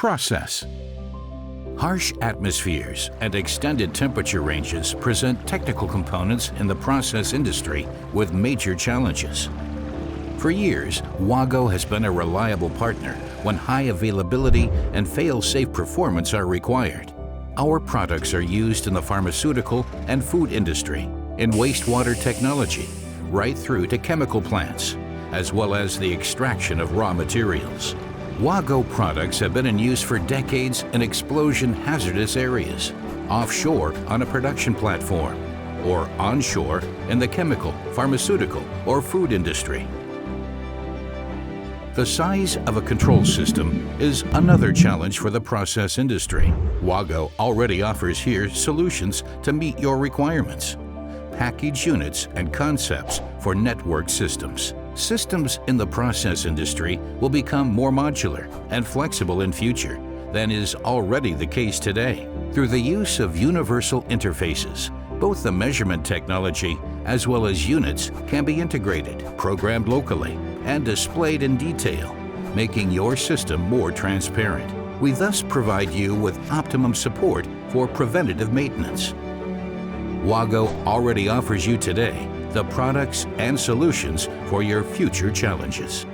Process. Harsh atmospheres and extended temperature ranges present technical components in the process industry with major challenges. For years, WAGO has been a reliable partner when high availability and fail-safe performance are required. Our products are used in the pharmaceutical and food industry, in wastewater technology, right through to chemical plants, as well as the extraction of raw materials. WAGO products have been in use for decades in explosion hazardous areas, offshore on a production platform, or onshore in the chemical, pharmaceutical, or food industry. The size of a control system is another challenge for the process industry. WAGO already offers here solutions to meet your requirements. Package units and concepts for network systems. Systems in the process industry will become more modular and flexible in future than is already the case today. Through the use of universal interfaces, both the measurement technology as well as units can be integrated, programmed locally, and displayed in detail, making your system more transparent. We thus provide you with optimum support for preventative maintenance. WAGO already offers you today the products and solutions for your future challenges.